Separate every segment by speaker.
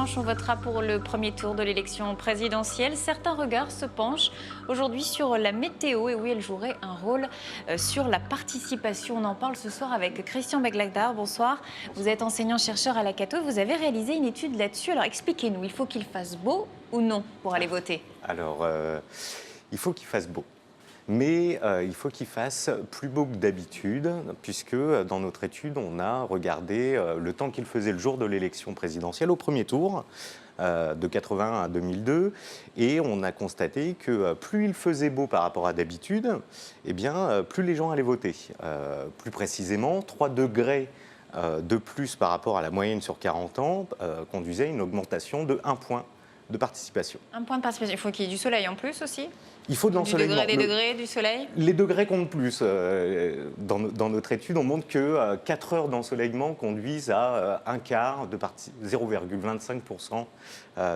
Speaker 1: dimanche, on votera pour le premier tour de l'élection présidentielle. Certains regards se penchent aujourd'hui sur la météo et oui, elle jouerait un rôle sur la participation. On en parle ce soir avec Christian Beglagdar. Bonsoir. Vous êtes enseignant-chercheur à la Cato. Vous avez réalisé une étude là-dessus. Alors expliquez-nous, il faut qu'il fasse beau ou non pour aller voter?
Speaker 2: Alors, il faut qu'il fasse beau. Mais il faut qu'il fasse plus beau que d'habitude, puisque dans notre étude, on a regardé le temps qu'il faisait le jour de l'élection présidentielle au premier tour, de 80 à 2002, et on a constaté que plus il faisait beau par rapport à d'habitude, eh bien, plus les gens allaient voter. Plus précisément, 3 degrés de plus par rapport à la moyenne sur 40 ans conduisait à une augmentation de 1 point de participation.
Speaker 1: 1 point de participation. Il faut qu'il y ait du soleil en plus aussi?
Speaker 2: Il faut de l'ensoleillement.
Speaker 1: Des degrés, du soleil?
Speaker 2: Les degrés comptent plus. Dans notre étude, on montre que 4 heures d'ensoleillement conduisent à un quart de 0,25%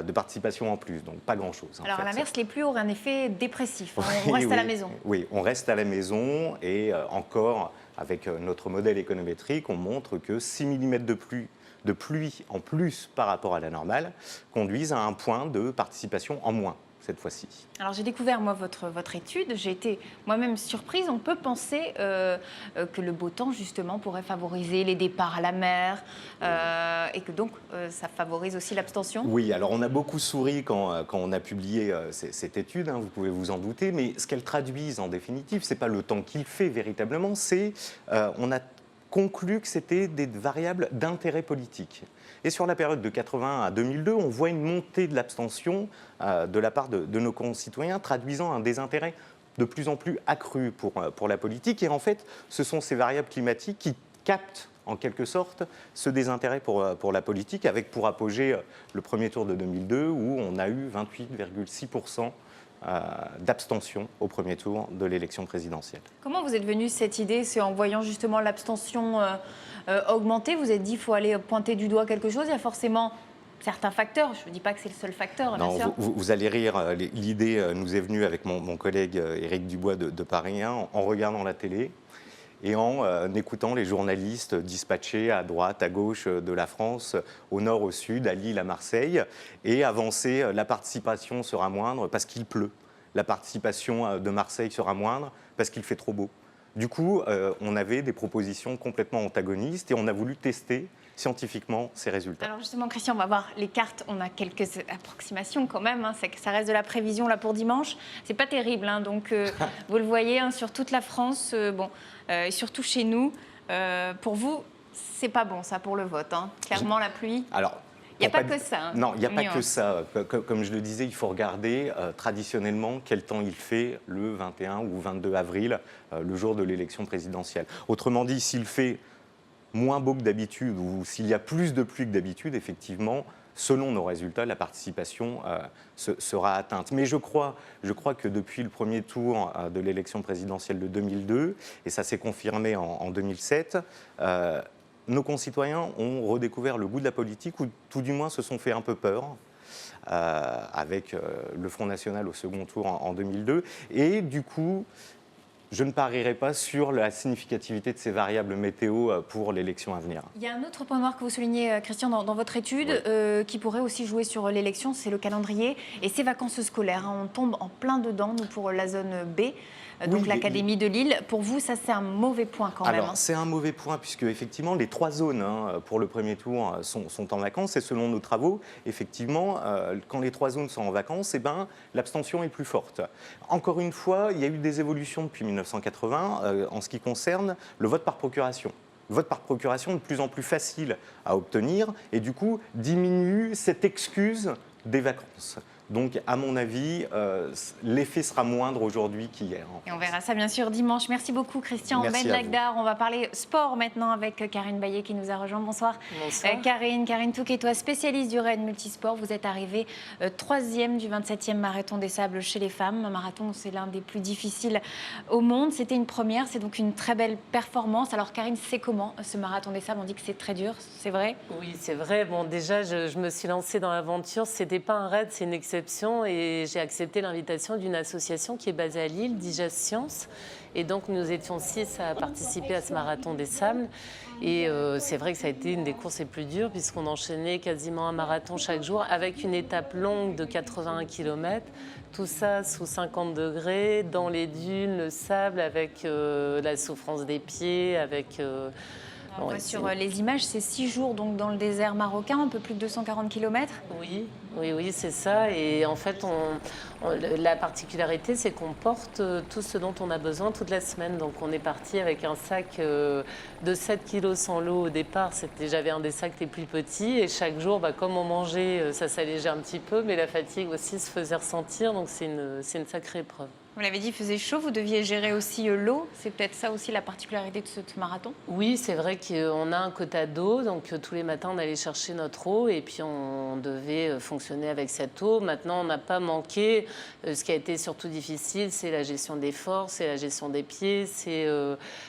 Speaker 2: de participation en plus. Donc pas grand-chose.
Speaker 1: Alors à l'inverse, les pluies auraient un effet dépressif. On
Speaker 2: Oui,
Speaker 1: reste à la maison.
Speaker 2: Oui, on reste à la maison et encore, avec notre modèle économétrique, on montre que 6 mm de pluie en plus par rapport à la normale conduisent à 1 point de participation en moins cette fois-ci.
Speaker 1: Alors j'ai découvert moi votre étude, j'ai été moi-même surprise. On peut penser que le beau temps justement pourrait favoriser les départs à la mer et que donc ça favorise aussi l'abstention.
Speaker 2: Oui, alors on a beaucoup souri quand on a publié cette étude, hein, vous pouvez vous en douter, mais ce qu'elle traduise en définitive, c'est pas le temps qu'il fait véritablement, c'est on a conclu que c'était des variables d'intérêt politique. Et sur la période de 80 à 2002, on voit une montée de l'abstention de la part de nos concitoyens, traduisant un désintérêt de plus en plus accru pour la politique. Et en fait, ce sont ces variables climatiques qui captent en quelque sorte ce désintérêt pour la politique, avec pour apogée le premier tour de 2002, où on a eu 28,6% d'abstention au premier tour de l'élection présidentielle.
Speaker 1: Comment vous êtes venu cette idée? C'est en voyant justement l'abstention augmenter, vous êtes dit qu'il faut aller pointer du doigt quelque chose? Il y a forcément certains facteurs, je ne dis pas que c'est le seul facteur.
Speaker 2: Non,
Speaker 1: bien sûr.
Speaker 2: vous allez rire, l'idée nous est venue avec mon collègue Éric Dubois de Paris 1 en regardant la télé et en écoutant les journalistes dispatchés à droite, à gauche de la France, au nord, au sud, à Lille, à Marseille, et avancer, la participation sera moindre parce qu'il pleut. La participation de Marseille sera moindre parce qu'il fait trop beau. Du coup, on avait des propositions complètement antagonistes et on a voulu tester scientifiquement ces résultats.
Speaker 1: Alors justement, Christian, on va voir les cartes. On a quelques approximations quand même. Hein. Ça reste de la prévision là pour dimanche. C'est pas terrible. Hein. Donc, vous le voyez hein, sur toute la France, et surtout chez nous. Pour vous, c'est pas bon ça pour le vote. Hein. Clairement, la pluie.
Speaker 2: Alors,
Speaker 1: il n'y a pas que ça. Hein.
Speaker 2: Non, il n'y a pas que ça. Comme je le disais, il faut regarder traditionnellement quel temps il fait le 21 ou 22 avril, le jour de l'élection présidentielle. Autrement dit, s'il fait moins beau que d'habitude ou s'il y a plus de pluie que d'habitude, effectivement, selon nos résultats, la participation sera atteinte. Mais je crois que depuis le premier tour de l'élection présidentielle de 2002, et ça s'est confirmé en 2007, nos concitoyens ont redécouvert le goût de la politique, ou tout du moins se sont fait un peu peur, avec le Front National au second tour en 2002. Et du coup, je ne parierai pas sur la significativité de ces variables météo pour l'élection à venir.
Speaker 1: Il y a un autre point noir que vous soulignez, Christian, dans votre étude, oui. Qui pourrait aussi jouer sur l'élection, c'est le calendrier et ses vacances scolaires. On tombe en plein dedans, nous, pour la zone B. Donc oui, l'Académie de Lille. Pour vous, ça c'est un mauvais point quand même.
Speaker 2: Alors c'est un mauvais point puisque effectivement les 3 zones pour le premier tour sont en vacances et selon nos travaux, effectivement, quand les 3 zones sont en vacances, l'abstention est plus forte. Encore une fois, il y a eu des évolutions depuis 1980 en ce qui concerne le vote par procuration. Le vote par procuration de plus en plus facile à obtenir et du coup diminue cette excuse des vacances. Donc, à mon avis, l'effet sera moindre aujourd'hui qu'hier.
Speaker 1: Et on verra ça, bien sûr, dimanche. Merci beaucoup, Christian Beglagdar. On va parler sport maintenant avec Karine Baillet qui nous a rejoint. Bonsoir.
Speaker 3: Bonsoir.
Speaker 1: Karine Touquet-Toi, spécialiste du raid multisport. Vous êtes arrivée 3e du 27e marathon des sables chez les femmes. Un marathon, c'est l'un des plus difficiles au monde. C'était une première, c'est donc une très belle performance. Alors, Karine, c'est comment ce marathon des sables? On dit que c'est très dur, c'est vrai?
Speaker 3: Oui, c'est vrai. Bon, déjà, je me suis lancée dans l'aventure. C'était pas un raid, c'est une exception et j'ai accepté l'invitation d'une association qui est basée à Lille, Digest Science. Et donc, nous étions 6 à participer à ce marathon des sables. Et c'est vrai que ça a été une des courses les plus dures puisqu'on enchaînait quasiment un marathon chaque jour avec une étape longue de 81 km. Tout ça sous 50 degrés, dans les dunes, le sable, avec la souffrance des pieds, avec...
Speaker 1: On voit sur les images, c'est 6 jours donc, dans le désert marocain, un peu plus de 240 km.
Speaker 3: Oui, c'est ça. Et en fait, la particularité, c'est qu'on porte tout ce dont on a besoin toute la semaine. Donc, on est parti avec un sac de 7 kilos sans l'eau au départ. J'avais un des sacs les plus petits. Et chaque jour, comme on mangeait, ça s'allégeait un petit peu. Mais la fatigue aussi se faisait ressentir. Donc, c'est une sacrée épreuve.
Speaker 1: Vous l'avez dit, il faisait chaud, vous deviez gérer aussi l'eau. C'est peut-être ça aussi la particularité de ce marathon?
Speaker 3: Oui, c'est vrai qu'on a un quota d'eau. Donc, tous les matins, on allait chercher notre eau et puis on devait fonctionner avec cette eau. Maintenant, on n'a pas manqué. Ce qui a été surtout difficile, c'est la gestion des forces, c'est la gestion des pieds, c'est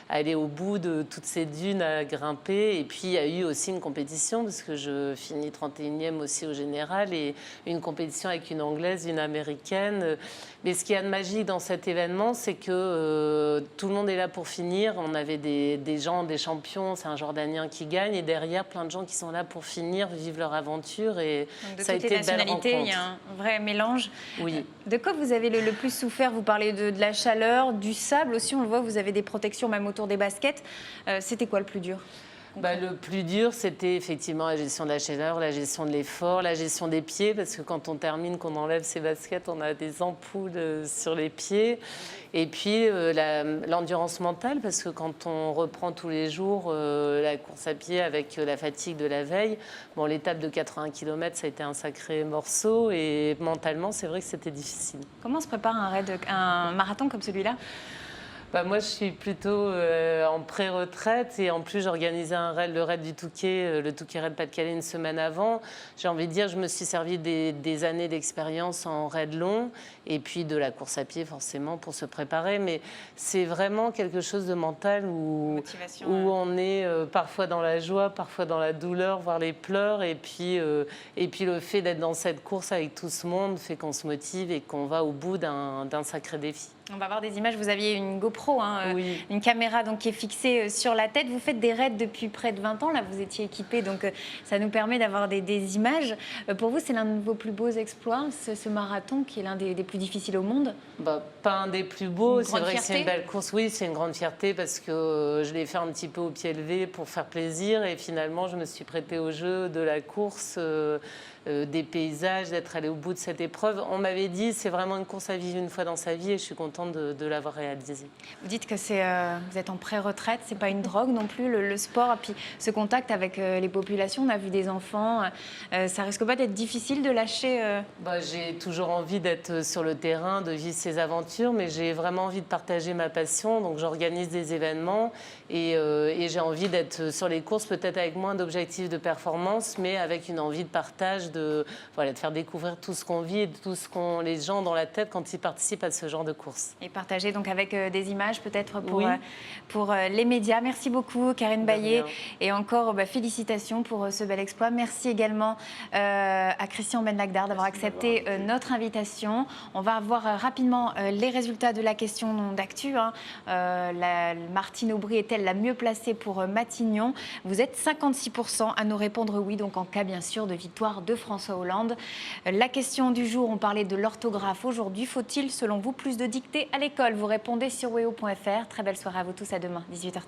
Speaker 3: aller au bout de toutes ces dunes à grimper. Et puis, il y a eu aussi une compétition parce que je finis 31e aussi au général et une compétition avec une Anglaise, une Américaine. Mais ce qu'il y a de magique dans cet événement, c'est que tout le monde est là pour finir. On avait des gens, des champions, c'est un Jordanien qui gagne, et derrière, plein de gens qui sont là pour finir, vivre leur aventure. Et
Speaker 1: donc de
Speaker 3: ça a été
Speaker 1: toutes les nationalités, il y a un vrai mélange.
Speaker 3: Oui.
Speaker 1: De quoi vous avez le plus souffert? Vous parlez de la chaleur, du sable aussi, on le voit, vous avez des protections même autour des baskets. C'était quoi le plus dur?
Speaker 3: Le plus dur, c'était effectivement la gestion de la chaleur, la gestion de l'effort, la gestion des pieds, parce que quand on termine, qu'on enlève ses baskets, on a des ampoules sur les pieds. Et puis l'endurance mentale, parce que quand on reprend tous les jours la course à pied avec la fatigue de la veille, l'étape de 80 km, ça a été un sacré morceau. Et mentalement, c'est vrai que c'était difficile.
Speaker 1: Comment se prépare un marathon comme celui-là?
Speaker 3: Moi, je suis plutôt en pré-retraite et en plus, j'organisais le raid du Touquet, le Touquet Raid Pas-de-Calais une semaine avant. J'ai envie de dire, je me suis servi des années d'expérience en raid long et puis de la course à pied forcément pour se préparer. Mais c'est vraiment quelque chose de mental où on est parfois dans la joie, parfois dans la douleur, voire les pleurs. Et puis le fait d'être dans cette course avec tout ce monde fait qu'on se motive et qu'on va au bout d'un sacré défi.
Speaker 1: On va voir des images. Vous aviez une GoPro,
Speaker 3: oui.
Speaker 1: Une caméra donc, qui est fixée sur la tête. Vous faites des raids depuis près de 20 ans. Là, vous étiez équipé, donc ça nous permet d'avoir des images. Pour vous, c'est l'un de vos plus beaux exploits, ce marathon qui est l'un des plus difficiles au monde?
Speaker 3: Pas un des plus beaux. C'est vrai
Speaker 1: fierté.
Speaker 3: Que c'est une belle course. Oui, c'est une grande fierté parce que je l'ai fait un petit peu au pied levé pour faire plaisir. Et finalement, je me suis prêtée au jeu de la course. Des paysages, d'être allé au bout de cette épreuve. On m'avait dit c'est vraiment une course à vivre une fois dans sa vie et je suis contente de l'avoir réalisée.
Speaker 1: Vous dites que vous êtes en pré-retraite, c'est pas une drogue non plus, le sport, et puis ce contact avec les populations, on a vu des enfants, ça risque pas d'être difficile de lâcher
Speaker 3: J'ai toujours envie d'être sur le terrain, de vivre ces aventures, mais j'ai vraiment envie de partager ma passion, donc j'organise des événements et j'ai envie d'être sur les courses, peut-être avec moins d'objectifs de performance, mais avec une envie de partage, de faire découvrir tout ce qu'on vit et tout ce qu'ont les gens dans la tête quand ils participent à ce genre de course.
Speaker 1: Et partager donc avec des images peut-être pour,
Speaker 3: oui.
Speaker 1: Pour les médias. Merci beaucoup Karine Baillet et encore félicitations pour ce bel exploit. Merci également à Christian Ben-Lagdar d'avoir accepté notre invitation. On va voir rapidement les résultats de la question d'actu. Martine Aubry est-elle la mieux placée pour Matignon? Vous êtes 56% à nous répondre oui, donc en cas bien sûr de victoire de François Hollande. La question du jour, on parlait de l'orthographe aujourd'hui. Faut-il, selon vous, plus de dictées à l'école? Vous répondez sur weo.fr. Très belle soirée à vous tous, à demain, 18h30.